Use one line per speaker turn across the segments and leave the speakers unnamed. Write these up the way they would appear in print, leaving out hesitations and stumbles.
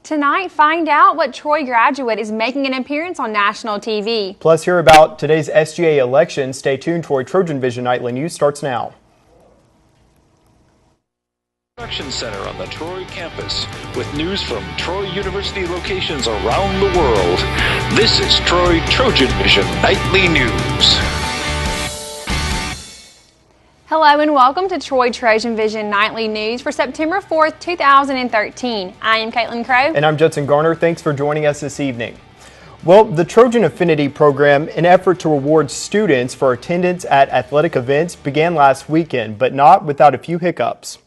Tonight, find out what Troy graduate is making an appearance on national TV.
Plus, hear about today's SGA election. Stay tuned. Troy TrojanVision Nightly News starts now.
Production Center on the Troy campus with news from Troy University locations around the world. This is Troy TrojanVision Nightly News.
Hello and welcome to Troy TrojanVision Nightly News for September 4th, 2013. I am Caitlin Crow.
And I'm Judson Garner. Thanks for joining us this evening. Well, the Trojan Affinity Program, an effort to reward students for attendance at athletic events, began last weekend, but not without a few hiccups.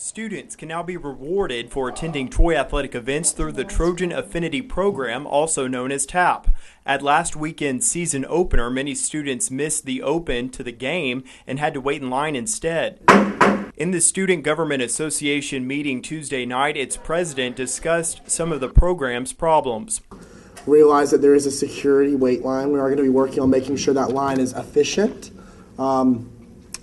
Students can now be rewarded for attending Troy athletic events through the Trojan Affinity Program, also known as TAP. At last weekend's season opener, many students missed the open to the game and had to wait in line instead. In the Student Government Association meeting Tuesday night, its president discussed some of the program's problems.
Realize that there is a security wait line. We are going to be working on making sure that line is efficient and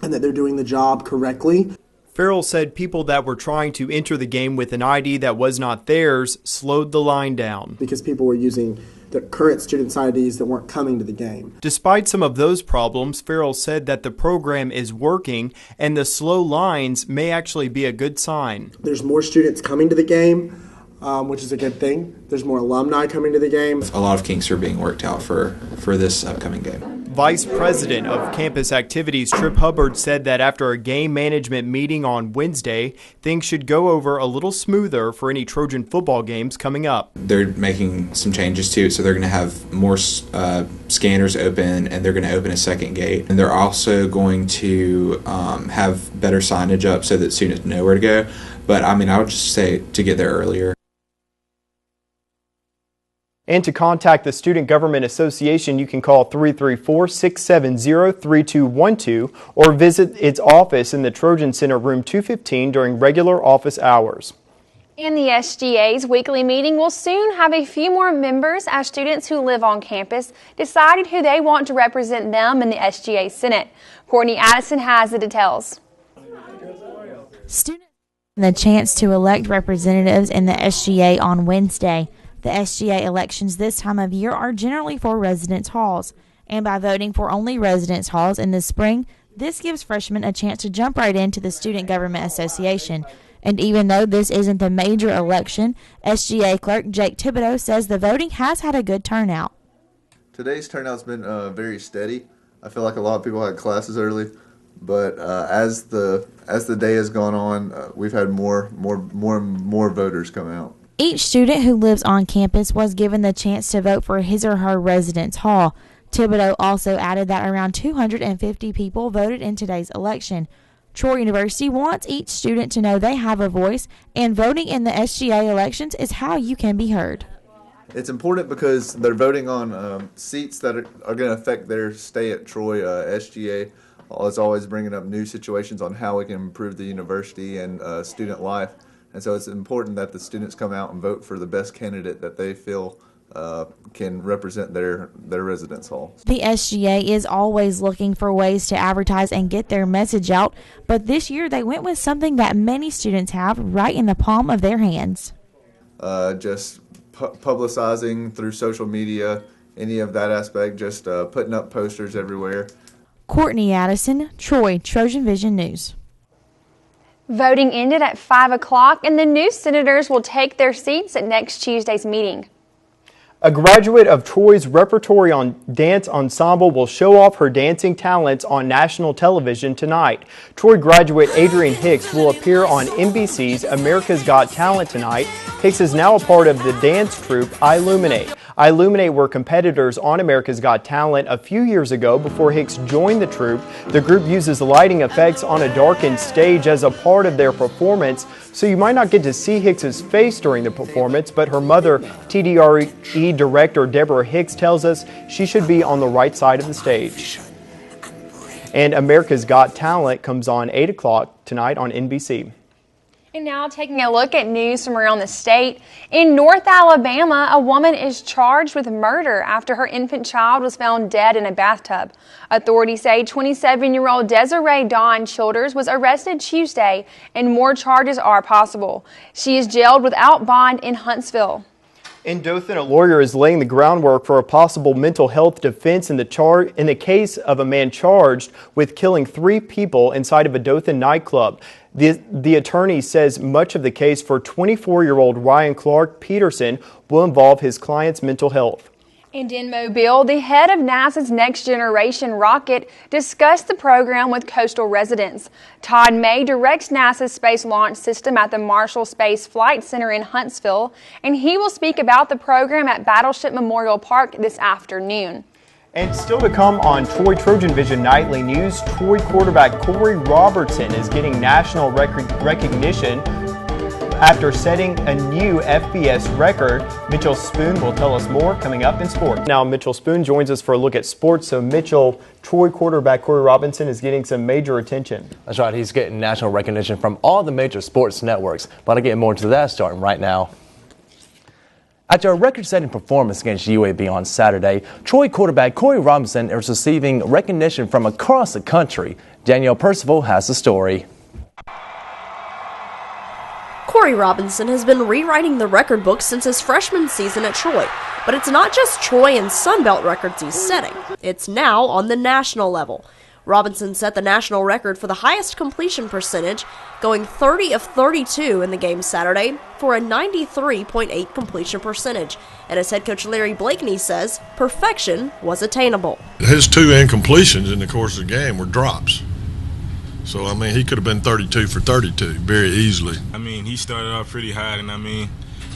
that they're doing the job correctly.
Farrell said people that were trying to enter the game with an ID that was not theirs slowed the line down.
Because people were using the current students' IDs that weren't coming to the game. Despite
some of those problems, Farrell said that the program is working and the slow lines may actually be a good sign.
There's more students coming to the game, which is a good thing. There's more alumni coming to the game.
A lot of kinks are being worked out for this upcoming game.
Vice President of Campus Activities Trip Hubbard said that after a game management meeting on Wednesday, things should go over a little smoother for any Trojan football games coming up.
They're making some changes to it, so they're going to have more scanners open, and they're going to open a second gate. And they're also going to have better signage up so that students know where to go. But I would just say to get there earlier.
And to contact the Student Government Association, you can call 334-670-3212 or visit its office in the Trojan Center, room 215, during regular office hours.
And the SGA's weekly meeting will soon have a few more members as students who live on campus decided who they want to represent them in the SGA Senate. Courtney Addison has the details.
Students the chance to elect representatives in the SGA on Wednesday. The SGA elections this time of year are generally for residence halls, and by voting for only residence halls in the spring, this gives freshmen a chance to jump right into the Student Government Association. And even though this isn't the major election, SGA clerk Jake Thibodeau says the voting has had a good turnout.
Today's turnout's been very steady. I feel like a lot of people had classes early, but as the day has gone on, we've had more voters come out.
Each student who lives on campus was given the chance to vote for his or her residence hall. Thibodeau also added that around 250 people voted in today's election. Troy University wants each student to know they have a voice, and voting in the SGA elections is how you can be heard.
It's important because they're voting on seats that are going to affect their stay at Troy. SGA is always bringing up new situations on how we can improve the university and student life. And so it's important that the students come out and vote for the best candidate that they feel can represent their residence hall.
The SGA is always looking for ways to advertise and get their message out, but this year they went with something that many students have right in the palm of their hands.
Just publicizing through social media, any of that aspect, just putting up posters everywhere.
Courtney Addison, Troy TrojanVision News.
Voting ended at 5 o'clock, and the new senators will take their seats at next Tuesday's meeting.
A graduate of Troy's Repertory on Dance Ensemble will show off her dancing talents on national television tonight. Troy graduate Adrienne Hicks will appear on NBC's America's Got Talent tonight. Hicks is now a part of the dance troupe Illuminate. Illuminate were competitors on America's Got Talent a few years ago before Hicks joined the troupe. The group uses lighting effects on a darkened stage as a part of their performance, so you might not get to see Hicks's face during the performance, but her mother, TDRE director Deborah Hicks, tells us she should be on the right side of the stage. And America's Got Talent comes on 8 o'clock tonight on NBC.
And now taking a look at news from around the state. In North Alabama, a woman is charged with murder after her infant child was found dead in a bathtub. Authorities say 27-year-old Desiree Dawn Childers was arrested Tuesday and more charges are possible. She is jailed without bond in Huntsville.
In Dothan, a lawyer is laying the groundwork for a possible mental health defense in the case of a man charged with killing 3 people inside of a Dothan nightclub. The attorney says much of the case for 24-year-old Ryan Clark Peterson will involve his client's mental health.
And in Mobile, the head of NASA's Next Generation rocket discussed the program with coastal residents. Todd May directs NASA's Space Launch System at the Marshall Space Flight Center in Huntsville, and he will speak about the program at Battleship Memorial Park this afternoon.
And still to come on Troy TrojanVision Nightly News, Troy quarterback Corey Robertson is getting national recognition after setting a new FBS record. Mitchell Spoon will tell us more coming up in sports. Now Mitchell Spoon joins us for a look at sports. So Mitchell, Troy quarterback Corey Robertson is getting some major attention.
That's right, he's getting national recognition from all the major sports networks. But I'll get more into that starting right now. After a record-setting performance against UAB on Saturday, Troy quarterback Corey Robinson is receiving recognition from across the country. Danielle Percival has the story.
Corey Robinson has been rewriting the record book since his freshman season at Troy. But it's not just Troy and Sunbelt records he's setting. It's now on the national level. Robinson set the national record for the highest completion percentage, going 30 of 32 in the game Saturday for a 93.8 completion percentage. And as head coach Larry Blakeney says, perfection was attainable.
His 2 incompletions in the course of the game were drops. So, I mean, he could have been 32 for 32 very easily.
I mean, he started off pretty hot, and I mean,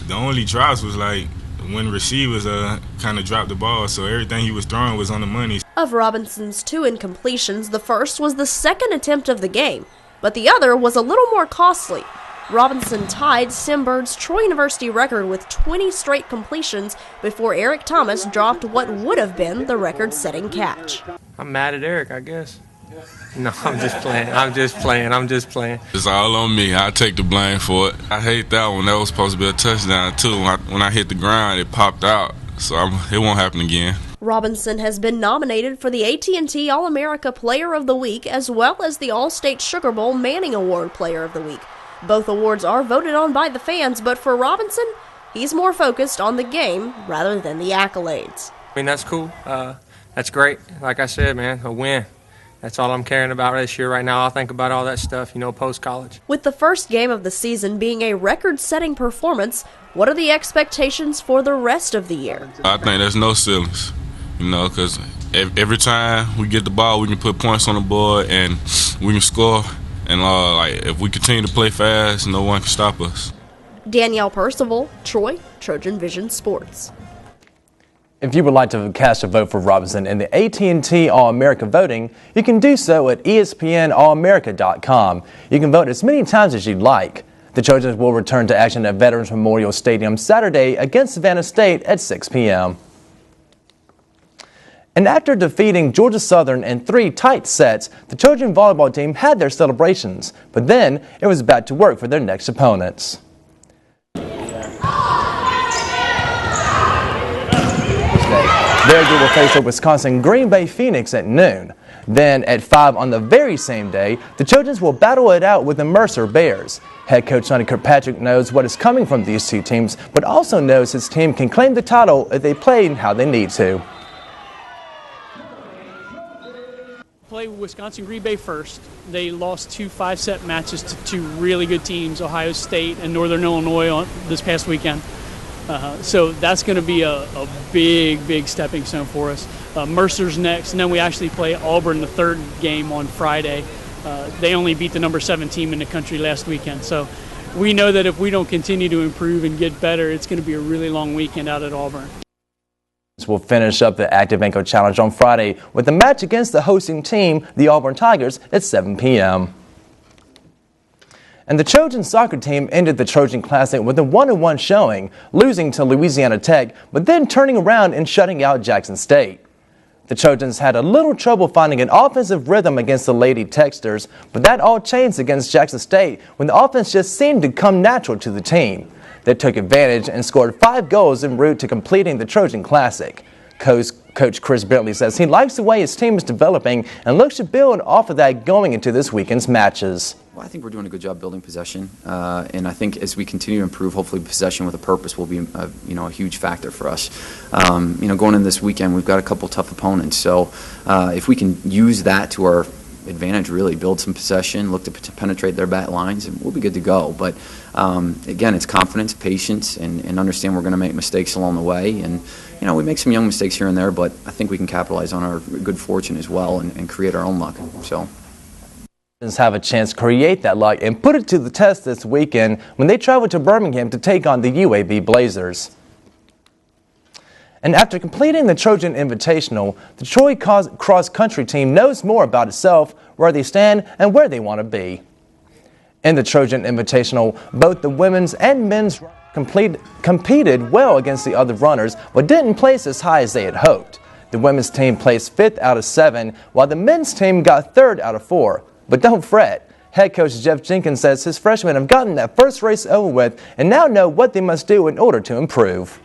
the only drops was like when receivers kind of dropped the ball, so everything he was throwing was on the money.
Of Robinson's 2 incompletions, the first was the second attempt of the game, but the other was a little more costly. Robinson tied Simbird's Troy University record with 20 straight completions before Eric Thomas dropped what would have been the record-setting catch.
I'm mad at Eric, I guess. No, I'm just playing.
It's all on me. I take the blame for it. I hate that one. That was supposed to be a touchdown, too. When I hit the ground, it popped out, so it won't happen again.
Robinson has been nominated for the AT&T All-America Player of the Week as well as the All-State Sugar Bowl Manning Award Player of the Week. Both awards are voted on by the fans, but for Robinson, he's more focused on the game rather than the accolades.
I mean, that's cool. That's great. Like I said, man, a win. That's all I'm caring about this year right now. I'll think about all that stuff, post-college.
With the first game of the season being a record-setting performance, what are the expectations for the rest of the year?
I think there's no ceilings, because every time we get the ball, we can put points on the board and we can score. And if we continue to play fast, no one can stop us.
Danielle Percival, Troy, TrojanVision Sports.
If you would like to cast a vote for Robinson in the AT&T All-America voting, you can do so at ESPNAllamerica.com. You can vote as many times as you'd like. The Trojans will return to action at Veterans Memorial Stadium Saturday against Savannah State at 6 p.m. And after defeating Georgia Southern in 3 tight sets, the Trojan volleyball team had their celebrations, but then it was back to work for their next opponents. There will face a Wisconsin Green Bay Phoenix at noon. Then at 5 on the very same day, the Trojans will battle it out with the Mercer Bears. Head coach Sonny Kirkpatrick knows what is coming from these 2 teams, but also knows his team can claim the title if they play how they need to.
Play Wisconsin Green Bay first. They lost 2 5-set matches to 2 really good teams, Ohio State and Northern Illinois, this past weekend. So that's going to be a big stepping stone for us. Mercer's next, and then we actually play Auburn the 3rd game on Friday. They only beat the number 7 team in the country last weekend. So we know that if we don't continue to improve and get better, it's going to be a really long weekend out at Auburn.
We'll finish up the Active Ankle Challenge on Friday with a match against the hosting team, the Auburn Tigers, at 7 p.m. And the Trojan soccer team ended the Trojan Classic with a 1-1 showing, losing to Louisiana Tech, but then turning around and shutting out Jackson State. The Trojans had a little trouble finding an offensive rhythm against the Lady Texters, but that all changed against Jackson State when the offense just seemed to come natural to the team. They took advantage and scored 5 goals en route to completing the Trojan Classic. Coach Chris Bentley says he likes the way his team is developing and looks to build off of that going into this weekend's matches.
Well, I think we're doing a good job building possession, and I think as we continue to improve, hopefully possession with a purpose will be a huge factor for us. Going into this weekend, we've got a couple tough opponents, so if we can use that to our advantage, really build some possession, look to penetrate their back lines, and we'll be good to go. But again, it's confidence, patience, and understand we're going to make mistakes along the way. And we make some young mistakes here and there, but I think we can capitalize on our good fortune as well and create our own luck. So.
Have a chance to create that luck and put it to the test this weekend when they travel to Birmingham to take on the UAB Blazers. And after completing the Trojan Invitational, the Troy cross-country team knows more about itself, where they stand, and where they want to be. In the Trojan Invitational, both the women's and men's competed well against the other runners, but didn't place as high as they had hoped. The women's team placed 5th out of 7, while the men's team got 3rd out of 4. But don't fret. Head coach Jeff Jenkins says his freshmen have gotten that first race over with and now know what they must do in order to improve.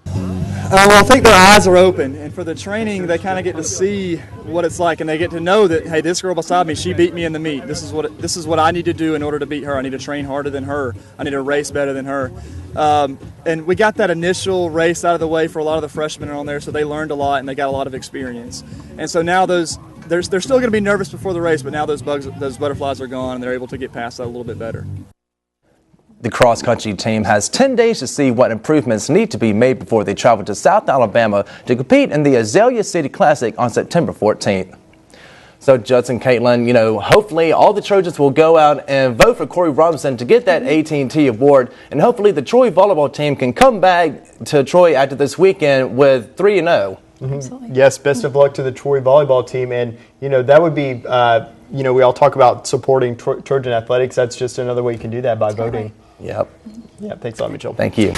Well, I think their eyes are open, and for the training, they kind of get to see what it's like, and they get to know that, hey, this girl beside me, she beat me in the meet. This is what I need to do in order to beat her. I need to train harder than her. I need to race better than her. And we got that initial race out of the way for a lot of the freshmen on there, so they learned a lot and they got a lot of experience. And so now they're still going to be nervous before the race, but now those butterflies are gone, and they're able to get past that a little bit better.
The cross-country team has 10 days to see what improvements need to be made before they travel to South Alabama to compete in the Azalea City Classic on September 14th. So, Judson, Caitlin, hopefully all the Trojans will go out and vote for Corey Robinson to get that AT&T award, and hopefully the Troy volleyball team can come back to Troy after this weekend with 3-0.
Mm-hmm. Yes, best of luck to the Troy volleyball team, and that would be we all talk about supporting Trojan athletics. That's just another way you can do that by voting.
Yep.
Yeah, thanks a lot, Mitchell.
Thank you.